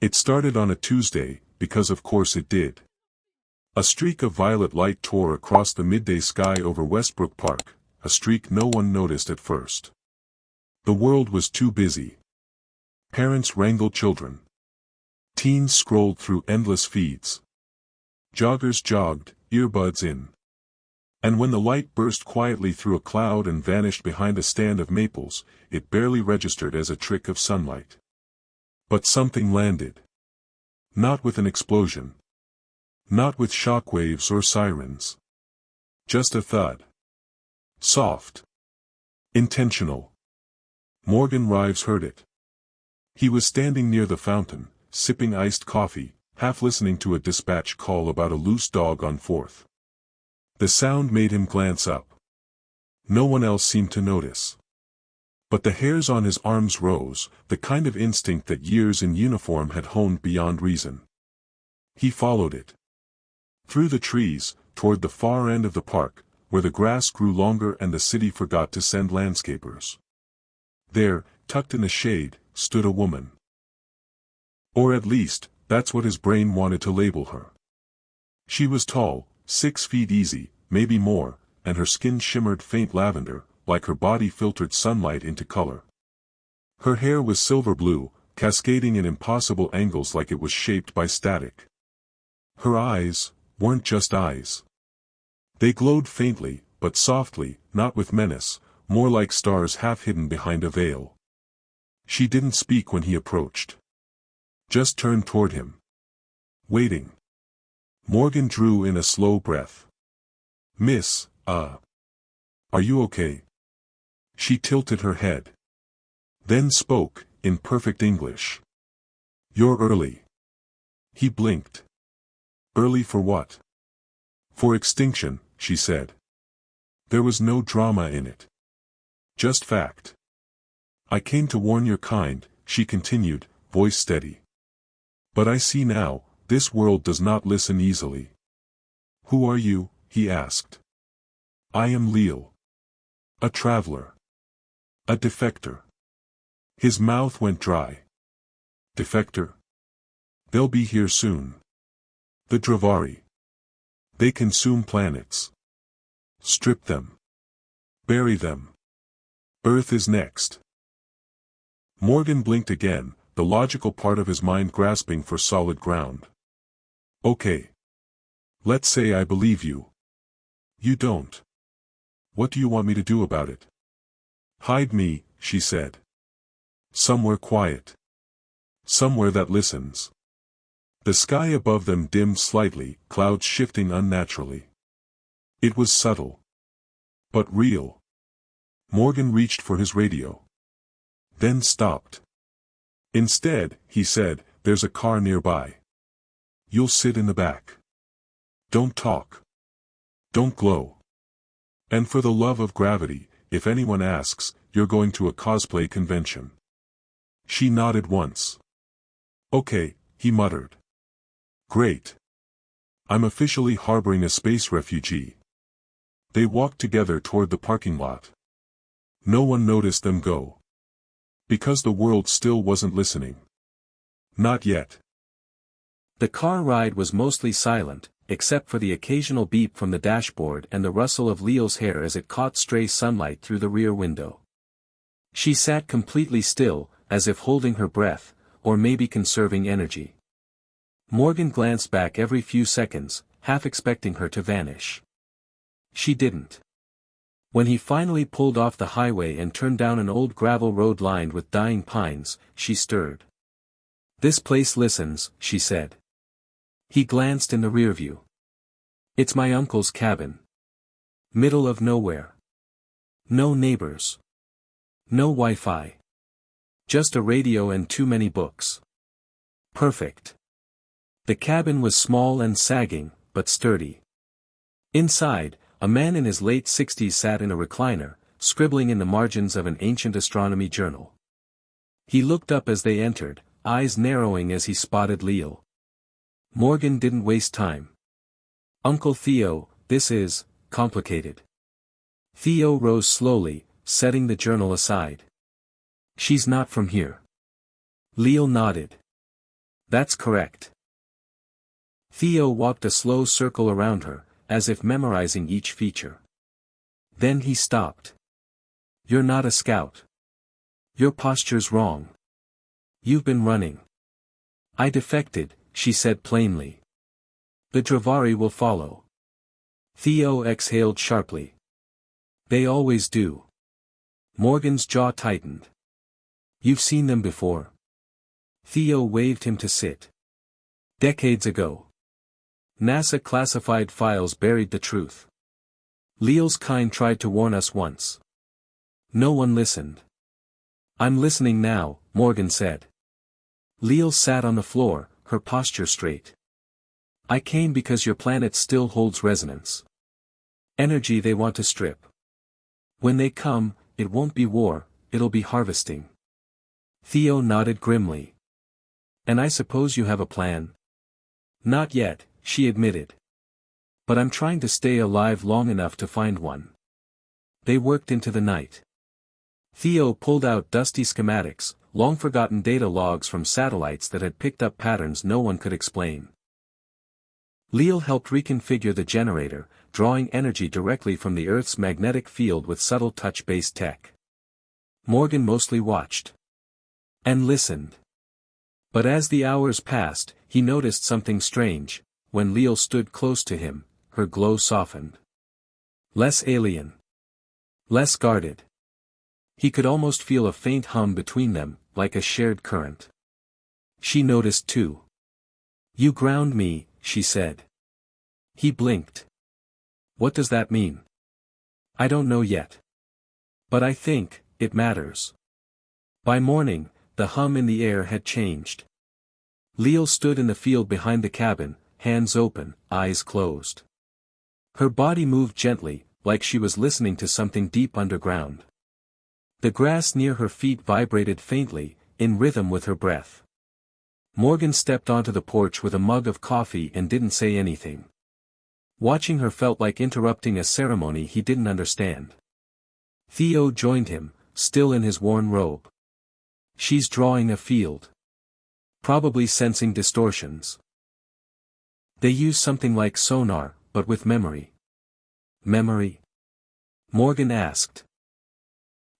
It started on a Tuesday, because of course it did. A streak of violet light tore across the midday sky over Westbrook Park, a streak no one noticed at first. The world was too busy. Parents wrangled children. Teens scrolled through endless feeds. Joggers jogged, earbuds in. And when the light burst quietly through a cloud and vanished behind a stand of maples, it barely registered as a trick of sunlight. But something landed. Not with an explosion. Not with shockwaves or sirens. Just a thud. Soft. Intentional. Morgan Rives heard it. He was standing near the fountain, sipping iced coffee, half listening to a dispatch call about a loose dog on 4th. The sound made him glance up. No one else seemed to notice. But the hairs on his arms rose, the kind of instinct that years in uniform had honed beyond reason. He followed it. Through the trees, toward the far end of the park, where the grass grew longer and the city forgot to send landscapers. There, tucked in the shade, stood a woman. Or at least, that's what his brain wanted to label her. She was tall, 6 feet easy, maybe more, and her skin shimmered faint lavender, like her body filtered sunlight into color. Her hair was silver blue, cascading in impossible angles like it was shaped by static. Her eyes weren't just eyes. They glowed faintly, but softly, not with menace, more like stars half hidden behind a veil. She didn't speak when he approached. Just turned toward him. Waiting. Morgan drew in a slow breath. Miss, are you okay? She tilted her head. Then spoke, in perfect English. You're early. He blinked. Early for what? For extinction, she said. There was no drama in it. Just fact. I came to warn your kind, she continued, voice steady. But I see now, this world does not listen easily. Who are you? He asked. I am Leal. A traveler. A defector. His mouth went dry. Defector? They'll be here soon. The Dravari. They consume planets. Strip them. Bury them. Earth is next. Morgan blinked again, the logical part of his mind grasping for solid ground. Okay. Let's say I believe you. You don't. What do you want me to do about it? Hide me, she said. Somewhere quiet. Somewhere that listens. The sky above them dimmed slightly, clouds shifting unnaturally. It was subtle. But real. Morgan reached for his radio. Then stopped. Instead, he said, there's a car nearby. You'll sit in the back. Don't talk. Don't glow. And for the love of gravity, if anyone asks, you're going to a cosplay convention. She nodded once. Okay, he muttered. Great. I'm officially harboring a space refugee. They walked together toward the parking lot. No one noticed them go. Because the world still wasn't listening. Not yet. The car ride was mostly silent, except for the occasional beep from the dashboard and the rustle of Leal's hair as it caught stray sunlight through the rear window. She sat completely still, as if holding her breath, or maybe conserving energy. Morgan glanced back every few seconds, half expecting her to vanish. She didn't. When he finally pulled off the highway and turned down an old gravel road lined with dying pines, she stirred. This place listens, she said. He glanced in the rearview. It's my uncle's cabin. Middle of nowhere. No neighbors. No Wi-Fi. Just a radio and too many books. Perfect. The cabin was small and sagging, but sturdy. Inside, a man in his late 60s sat in a recliner, scribbling in the margins of an ancient astronomy journal. He looked up as they entered, eyes narrowing as he spotted Leal. Morgan didn't waste time. Uncle Theo, this is complicated. Theo rose slowly, setting the journal aside. She's not from here. Leal nodded. That's correct. Theo walked a slow circle around her, as if memorizing each feature. Then he stopped. You're not a scout. Your posture's wrong. You've been running. I defected, she said plainly. The Dravari will follow. Theo exhaled sharply. They always do. Morgan's jaw tightened. You've seen them before. Theo waved him to sit. Decades ago. NASA classified files buried the truth. Leal's kind tried to warn us once. No one listened. I'm listening now, Morgan said. Leal sat on the floor, her posture straight. I came because your planet still holds resonance. Energy they want to strip. When they come, it won't be war, it'll be harvesting. Theo nodded grimly. And I suppose you have a plan? Not yet, she admitted. But I'm trying to stay alive long enough to find one. They worked into the night. Theo pulled out dusty schematics, long-forgotten data logs from satellites that had picked up patterns no one could explain. Leal helped reconfigure the generator, drawing energy directly from the Earth's magnetic field with subtle touch-based tech. Morgan mostly watched. And listened. But as the hours passed, he noticed something strange. When Leal stood close to him, her glow softened. Less alien. Less guarded. He could almost feel a faint hum between them, like a shared current. She noticed too. You ground me, she said. He blinked. What does that mean? I don't know yet. But I think, it matters. By morning, the hum in the air had changed. Leal stood in the field behind the cabin, hands open, eyes closed. Her body moved gently, like she was listening to something deep underground. The grass near her feet vibrated faintly, in rhythm with her breath. Morgan stepped onto the porch with a mug of coffee and didn't say anything. Watching her felt like interrupting a ceremony he didn't understand. Theo joined him, still in his worn robe. She's drawing a field. Probably sensing distortions. They use something like sonar, but with memory. Memory? Morgan asked.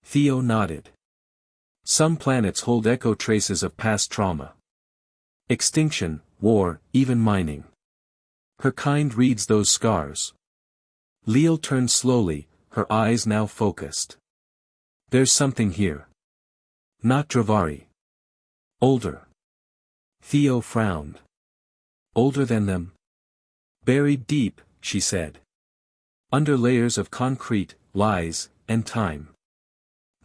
Theo nodded. Some planets hold echo traces of past trauma. Extinction, war, even mining. Her kind reads those scars. Leal turned slowly, her eyes now focused. There's something here. Not Dravari. Older. Theo frowned. Older than them? Buried deep, she said. Under layers of concrete, lies, and time.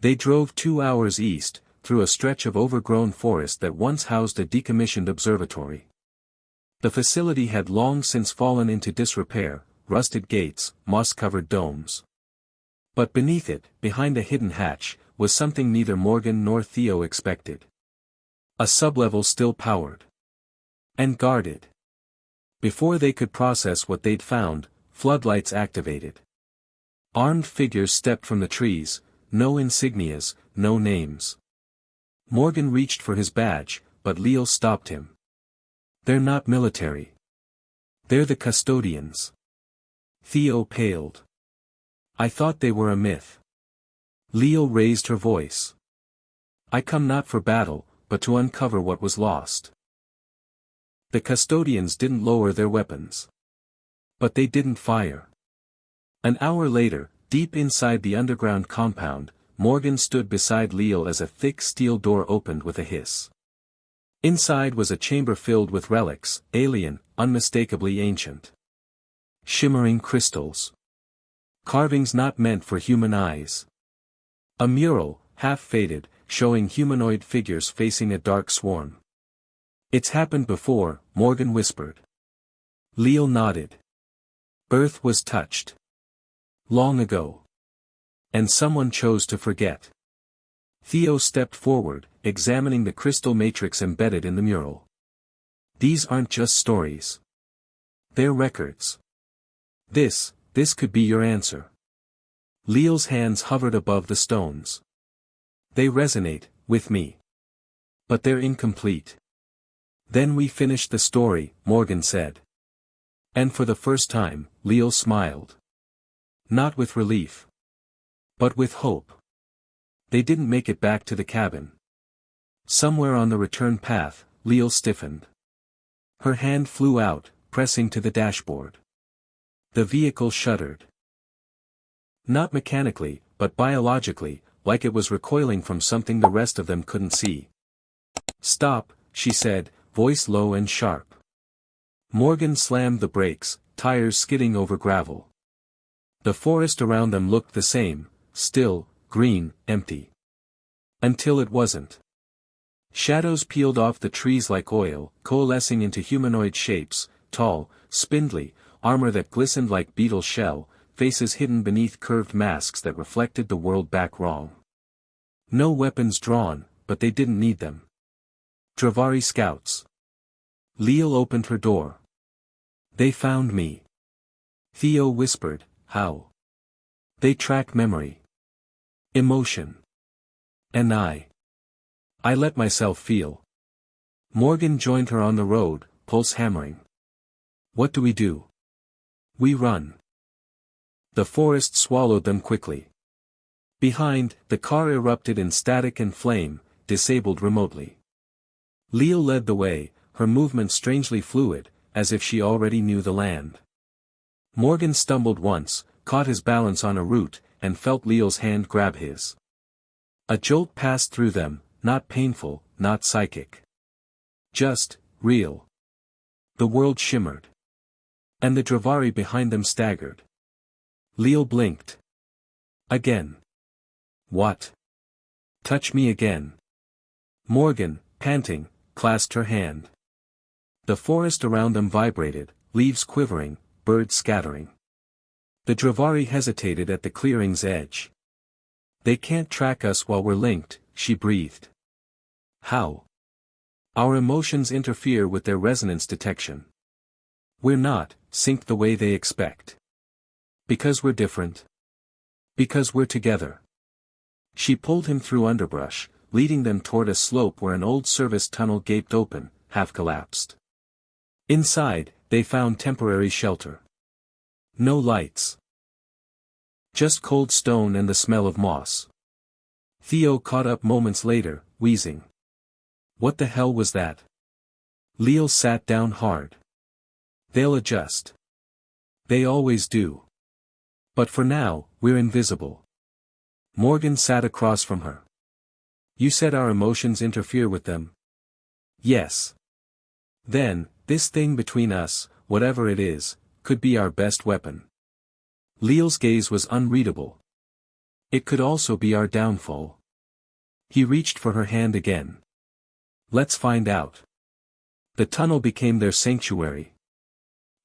They drove 2 hours east, through a stretch of overgrown forest that once housed a decommissioned observatory. The facility had long since fallen into disrepair, rusted gates, moss-covered domes. But beneath it, behind a hidden hatch, was something neither Morgan nor Theo expected. A sublevel still powered. And guarded. Before they could process what they'd found, floodlights activated. Armed figures stepped from the trees, no insignias, no names. Morgan reached for his badge, but Leal stopped him. They're not military. They're the custodians. Theo paled. I thought they were a myth. Leal raised her voice. I come not for battle, but to uncover what was lost. The custodians didn't lower their weapons. But they didn't fire. An hour later, deep inside the underground compound, Morgan stood beside Leal as a thick steel door opened with a hiss. Inside was a chamber filled with relics, alien, unmistakably ancient. Shimmering crystals. Carvings not meant for human eyes. A mural, half-faded, showing humanoid figures facing a dark swarm. It's happened before, Morgan whispered. Leal nodded. Earth was touched. Long ago. And someone chose to forget. Theo stepped forward, examining the crystal matrix embedded in the mural. These aren't just stories. They're records. This could be your answer. Leal's hands hovered above the stones. They resonate, with me. But they're incomplete. Then we finished the story, Morgan said. And for the first time, Leo smiled. Not with relief, but with hope. They didn't make it back to the cabin. Somewhere on the return path, Leo stiffened. Her hand flew out, pressing to the dashboard. The vehicle shuddered. Not mechanically, but biologically, like it was recoiling from something the rest of them couldn't see. "Stop," she said, voice low and sharp. Morgan slammed the brakes, tires skidding over gravel. The forest around them looked the same, still, green, empty. Until it wasn't. Shadows peeled off the trees like oil, coalescing into humanoid shapes, tall, spindly, armor that glistened like beetle shell, faces hidden beneath curved masks that reflected the world back wrong. No weapons drawn, but they didn't need them. Dravari scouts. Leo opened her door. "They found me." Theo whispered, "How?" "They track memory. Emotion. And I let myself feel." Morgan joined her on the road, pulse hammering. "What do we do?" "We run." The forest swallowed them quickly. Behind, the car erupted in static and flame, disabled remotely. Leo led the way, her movement strangely fluid, as if she already knew the land. Morgan stumbled once, caught his balance on a root, and felt Leo's hand grab his. A jolt passed through them, not painful, not psychic. Just, real. The world shimmered. And the Dravari behind them staggered. Leo blinked. "Again." "What?" "Touch me again." Morgan, panting, clasped her hand. The forest around them vibrated, leaves quivering, birds scattering. The Dravari hesitated at the clearing's edge. "They can't track us while we're linked," she breathed. "How?" "Our emotions interfere with their resonance detection. We're not synced the way they expect. Because we're different. Because we're together." She pulled him through underbrush, leading them toward a slope where an old service tunnel gaped open, half collapsed. Inside, they found temporary shelter. No lights. Just cold stone and the smell of moss. Theo caught up moments later, wheezing. What the hell was that? Leo sat down hard. They'll adjust. They always do. But for now, we're invisible. Morgan sat across from her. You said our emotions interfere with them? Yes. Then, this thing between us, whatever it is, could be our best weapon. Leo's gaze was unreadable. It could also be our downfall. He reached for her hand again. Let's find out. The tunnel became their sanctuary.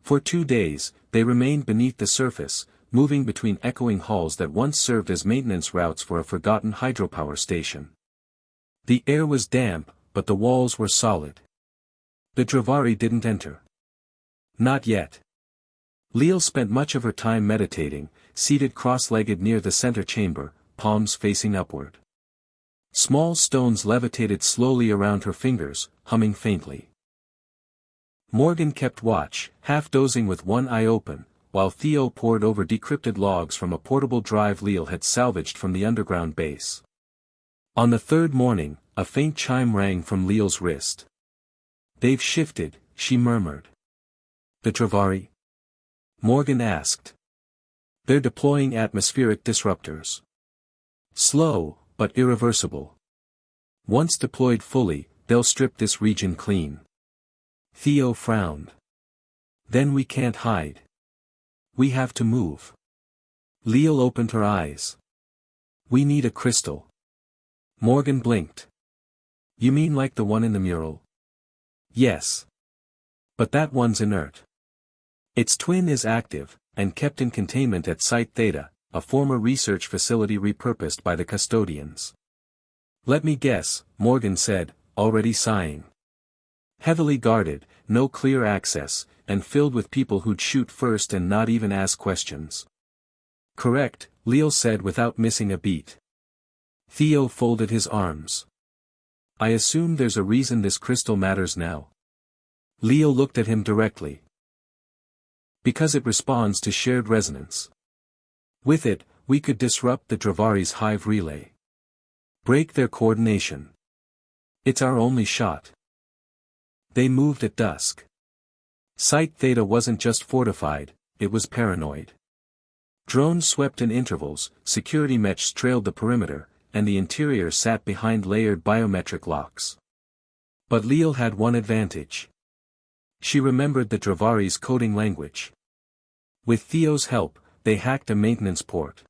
For 2 days, they remained beneath the surface, moving between echoing halls that once served as maintenance routes for a forgotten hydropower station. The air was damp, but the walls were solid. The Dravari didn't enter. Not yet. Leo spent much of her time meditating, seated cross-legged near the center chamber, palms facing upward. Small stones levitated slowly around her fingers, humming faintly. Morgan kept watch, half dozing with one eye open, while Theo pored over decrypted logs from a portable drive Leo had salvaged from the underground base. On the third morning, a faint chime rang from Leo's wrist. They've shifted, she murmured. The Dravari? Morgan asked. They're deploying atmospheric disruptors. Slow, but irreversible. Once deployed fully, they'll strip this region clean. Theo frowned. Then we can't hide. We have to move. Leo opened her eyes. We need a crystal. Morgan blinked. You mean like the one in the mural? Yes. But that one's inert. Its twin is active, and kept in containment at Site Theta, a former research facility repurposed by the custodians. Let me guess, Morgan said, already sighing. Heavily guarded, no clear access, and filled with people who'd shoot first and not even ask questions. Correct, Leo said without missing a beat. Theo folded his arms. I assume there's a reason this crystal matters now. Leo looked at him directly. Because it responds to shared resonance. With it, we could disrupt the Dravari's hive relay. Break their coordination. It's our only shot. They moved at dusk. Site Theta wasn't just fortified, it was paranoid. Drones swept in intervals, security mechs trailed the perimeter, and the interior sat behind layered biometric locks. But Leo had one advantage. She remembered the Dravari's coding language. With Theo's help, they hacked a maintenance port.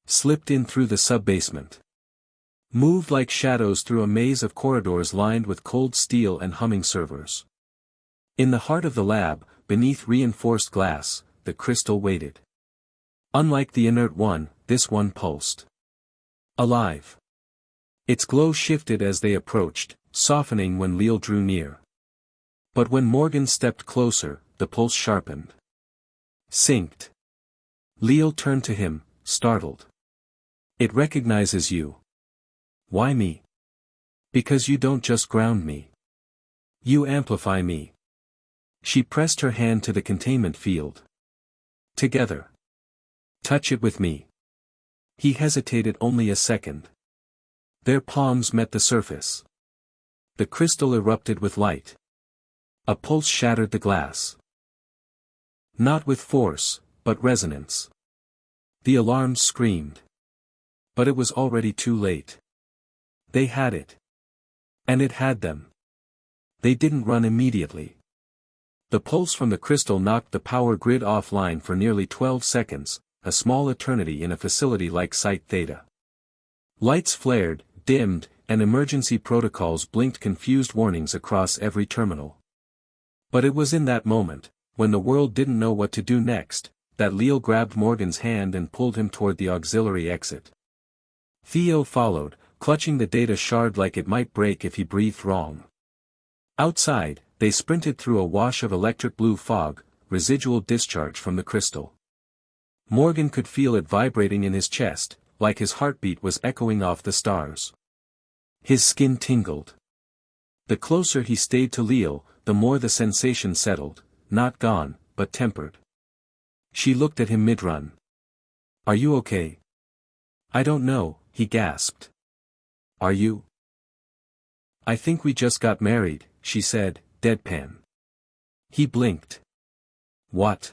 Slipped in through the sub-basement. Moved like shadows through a maze of corridors lined with cold steel and humming servers. In the heart of the lab, beneath reinforced glass, the crystal waited. Unlike the inert one, this one pulsed. Alive. Its glow shifted as they approached, softening when Leo drew near. But when Morgan stepped closer, the pulse sharpened. Synced. Leo turned to him, startled. It recognizes you. Why me? Because you don't just ground me. You amplify me. She pressed her hand to the containment field. Together. Touch it with me. He hesitated only a second. Their palms met the surface. The crystal erupted with light. A pulse shattered the glass. Not with force, but resonance. The alarms screamed. But it was already too late. They had it. And it had them. They didn't run immediately. The pulse from the crystal knocked the power grid offline for nearly 12 seconds, a small eternity in a facility like Site Theta. Lights flared, dimmed, and emergency protocols blinked confused warnings across every terminal. But it was in that moment, when the world didn't know what to do next, that Leo grabbed Morgan's hand and pulled him toward the auxiliary exit. Theo followed, clutching the data shard like it might break if he breathed wrong. Outside, they sprinted through a wash of electric blue fog, residual discharge from the crystal. Morgan could feel it vibrating in his chest, like his heartbeat was echoing off the stars. His skin tingled. The closer he stayed to Leo, the more the sensation settled, not gone, but tempered. She looked at him mid-run. Are you okay? I don't know, he gasped. Are you? I think we just got married, she said, deadpan. He blinked. What?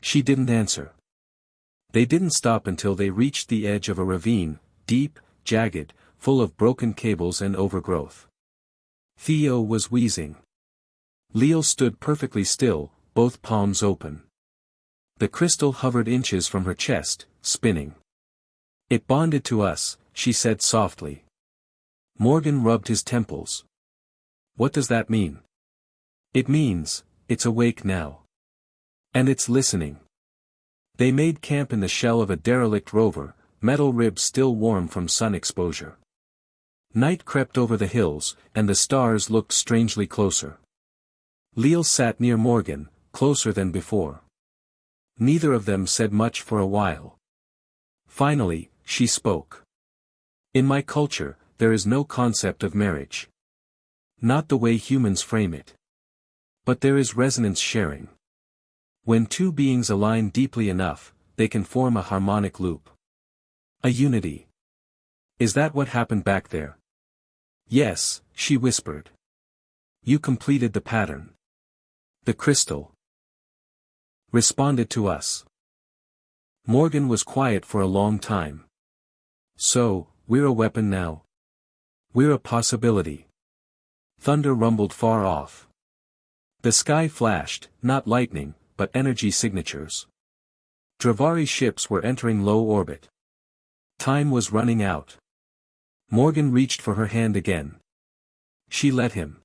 She didn't answer. They didn't stop until they reached the edge of a ravine, deep, jagged, full of broken cables and overgrowth. Theo was wheezing. Leo stood perfectly still, both palms open. The crystal hovered inches from her chest, spinning. It bonded to us, she said softly. Morgan rubbed his temples. What does that mean? It means, it's awake now. And it's listening. They made camp in the shell of a derelict rover, metal ribs still warm from sun exposure. Night crept over the hills, and the stars looked strangely closer. Leo sat near Morgan, closer than before. Neither of them said much for a while. Finally, she spoke. In my culture, there is no concept of marriage. Not the way humans frame it. But there is resonance sharing. When two beings align deeply enough, they can form a harmonic loop. A unity. Is that what happened back there? Yes, she whispered. You completed the pattern. The crystal responded to us. Morgan was quiet for a long time. So, we're a weapon now. We're a possibility. Thunder rumbled far off. The sky flashed, not lightning, but energy signatures. Dravari ships were entering low orbit. Time was running out. Morgan reached for her hand again. She let him.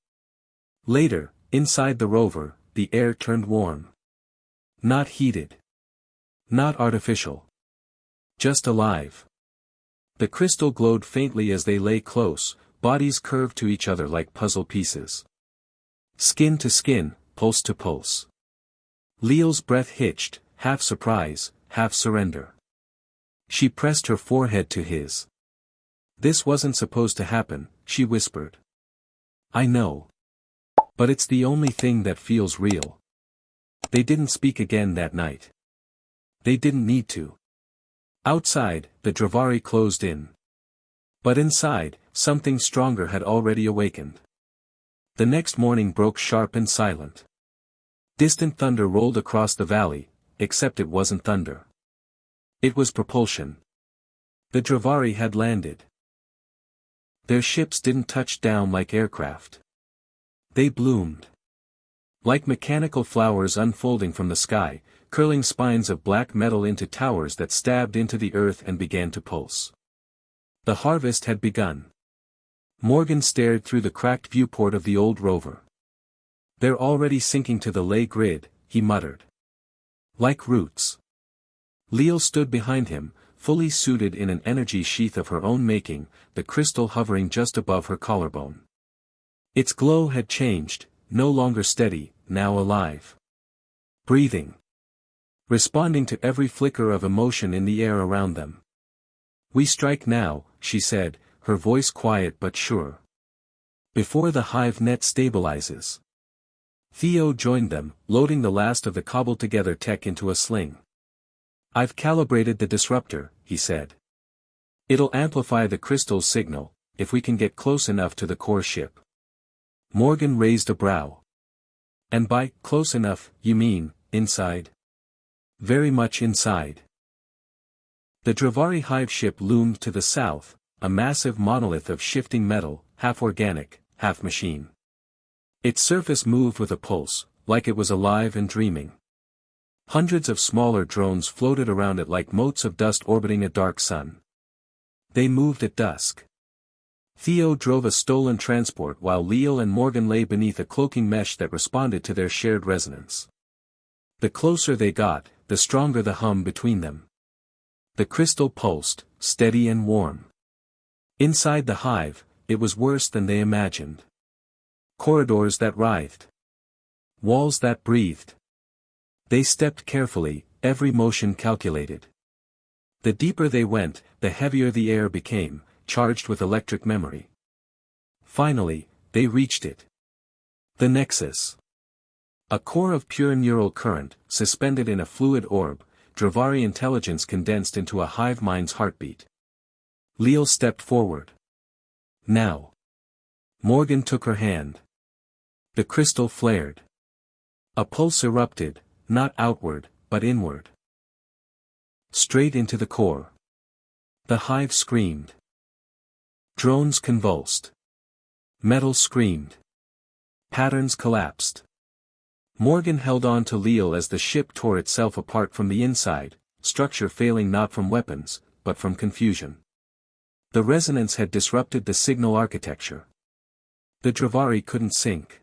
Later, inside the rover, the air turned warm. Not heated. Not artificial. Just alive. The crystal glowed faintly as they lay close, bodies curved to each other like puzzle pieces. Skin to skin, pulse to pulse. Leo's breath hitched, half surprise, half surrender. She pressed her forehead to his. This wasn't supposed to happen, she whispered. I know. But it's the only thing that feels real. They didn't speak again that night. They didn't need to. Outside, the Dravari closed in. But inside, something stronger had already awakened. The next morning broke sharp and silent. Distant thunder rolled across the valley, except it wasn't thunder. It was propulsion. The Dravari had landed. Their ships didn't touch down like aircraft. They bloomed. Like mechanical flowers unfolding from the sky, curling spines of black metal into towers that stabbed into the earth and began to pulse. The harvest had begun. Morgan stared through the cracked viewport of the old rover. "They're already sinking to the ley grid," he muttered. "Like roots." Leal stood behind him, fully suited in an energy sheath of her own making, the crystal hovering just above her collarbone. Its glow had changed, no longer steady, now alive. Breathing. Responding to every flicker of emotion in the air around them. "We strike now," she said, her voice quiet but sure. "Before the hive net stabilizes." Theo joined them, loading the last of the cobbled-together tech into a sling. "I've calibrated the disruptor," he said. "It'll amplify the crystal's signal, if we can get close enough to the core ship." Morgan raised a brow. "And by close enough, you mean, inside?" "Very much inside." The Dravari hive ship loomed to the south, a massive monolith of shifting metal, half organic, half machine. Its surface moved with a pulse, like it was alive and dreaming. Hundreds of smaller drones floated around it like motes of dust orbiting a dark sun. They moved at dusk. Theo drove a stolen transport while Leal and Morgan lay beneath a cloaking mesh that responded to their shared resonance. The closer they got, the stronger the hum between them. The crystal pulsed, steady and warm. Inside the hive, it was worse than they imagined. Corridors that writhed. Walls that breathed. They stepped carefully, every motion calculated. The deeper they went, the heavier the air became, charged with electric memory. Finally, they reached it. The Nexus. A core of pure neural current, suspended in a fluid orb, Dravari intelligence condensed into a hive mind's heartbeat. Leal stepped forward. "Now." Morgan took her hand. The crystal flared. A pulse erupted, not outward, but inward. Straight into the core. The hive screamed. Drones convulsed. Metal screamed. Patterns collapsed. Morgan held on to Leal as the ship tore itself apart from the inside, structure failing not from weapons, but from confusion. The resonance had disrupted the signal architecture. The Dravari couldn't sync.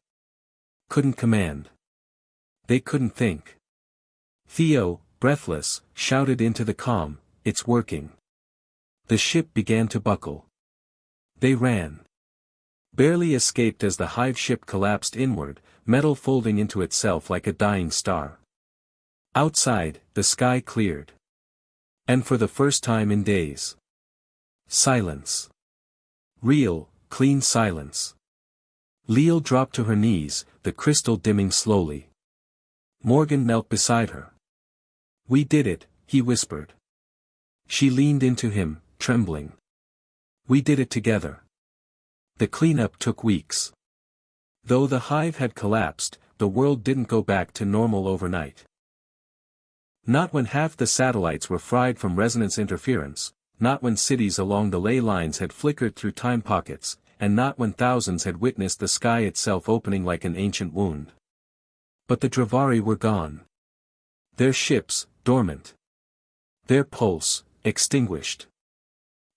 Couldn't command. They couldn't think. Theo, breathless, shouted into the calm, "It's working." The ship began to buckle. They ran. Barely escaped as the hive ship collapsed inward, metal folding into itself like a dying star. Outside, the sky cleared. And for the first time in days. Silence. Real, clean silence. Leal dropped to her knees, the crystal dimming slowly. Morgan knelt beside her. "We did it," he whispered. She leaned into him, trembling. "We did it together." The cleanup took weeks. Though the hive had collapsed, the world didn't go back to normal overnight. Not when half the satellites were fried from resonance interference, not when cities along the ley lines had flickered through time pockets, and not when thousands had witnessed the sky itself opening like an ancient wound. But the Dravari were gone. Their ships, dormant. Their pulse, extinguished.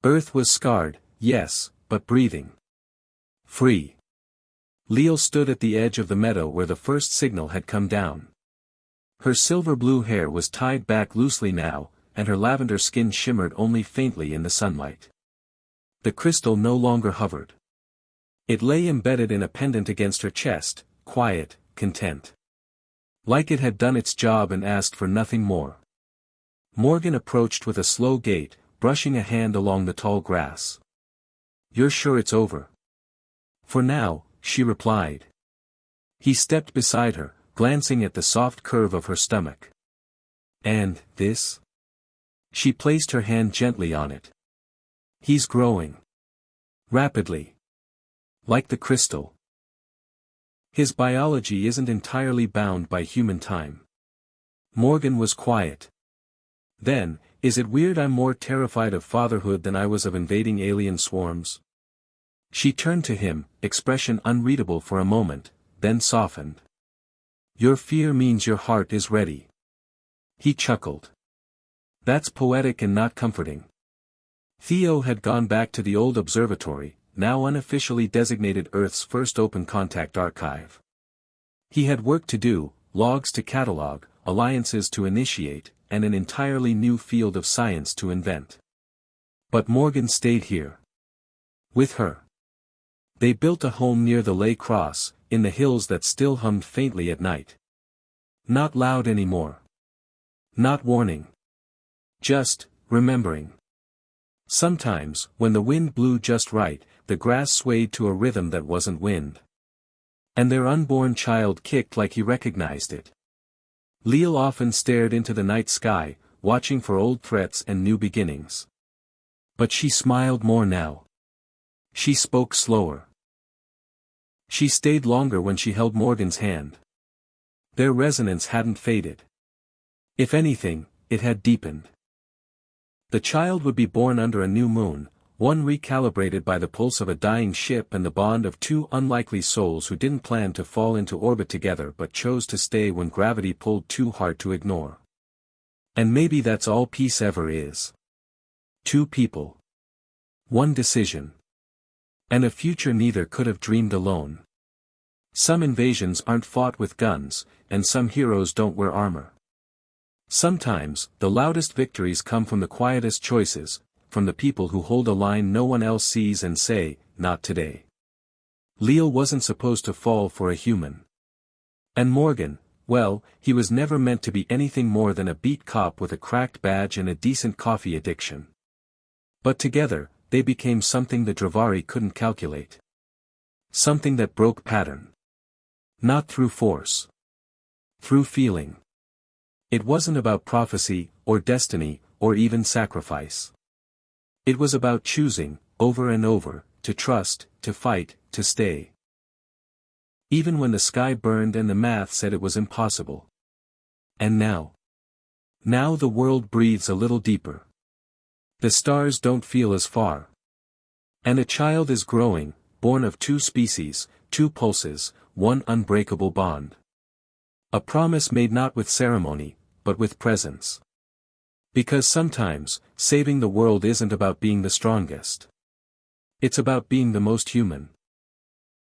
Earth was scarred, yes, but breathing. Free. Leal stood at the edge of the meadow where the first signal had come down. Her silver-blue hair was tied back loosely now, and her lavender skin shimmered only faintly in the sunlight. The crystal no longer hovered. It lay embedded in a pendant against her chest, quiet, content. Like it had done its job and asked for nothing more. Morgan approached with a slow gait, brushing a hand along the tall grass. "You're sure it's over?" "For now," she replied. He stepped beside her, glancing at the soft curve of her stomach. And, this? She placed her hand gently on it. He's growing. Rapidly. Like the crystal. His biology isn't entirely bound by human time. Morgan was quiet. Then, is it weird I'm more terrified of fatherhood than I was of invading alien swarms? She turned to him, expression unreadable for a moment, then softened. Your fear means your heart is ready. He chuckled. That's poetic and not comforting. Theo had gone back to the old observatory, now unofficially designated Earth's first open contact archive. He had work to do, logs to catalog, alliances to initiate, and an entirely new field of science to invent. But Morgan stayed here. With her. They built a home near the Lay Cross, in the hills that still hummed faintly at night. Not loud anymore. Not warning. Just, remembering. Sometimes, when the wind blew just right, the grass swayed to a rhythm that wasn't wind. And their unborn child kicked like he recognized it. Leal often stared into the night sky, watching for old threats and new beginnings. But she smiled more now. She spoke slower. She stayed longer when she held Morgan's hand. Their resonance hadn't faded. If anything, it had deepened. The child would be born under a new moon, one recalibrated by the pulse of a dying ship and the bond of two unlikely souls who didn't plan to fall into orbit together but chose to stay when gravity pulled too hard to ignore. And maybe that's all peace ever is. Two people. One decision. And a future neither could have dreamed alone. Some invasions aren't fought with guns, and some heroes don't wear armor. Sometimes, the loudest victories come from the quietest choices, from the people who hold a line no one else sees and say, not today. Leal wasn't supposed to fall for a human. And Morgan, well, he was never meant to be anything more than a beat cop with a cracked badge and a decent coffee addiction. But together, they became something the Dravari couldn't calculate. Something that broke pattern. Not through force. Through feeling. It wasn't about prophecy, or destiny, or even sacrifice. It was about choosing, over and over, to trust, to fight, to stay. Even when the sky burned and the math said it was impossible. And now? Now the world breathes a little deeper. The stars don't feel as far. And a child is growing, born of two species, two pulses, one unbreakable bond. A promise made not with ceremony, but with presence. Because sometimes, saving the world isn't about being the strongest. It's about being the most human.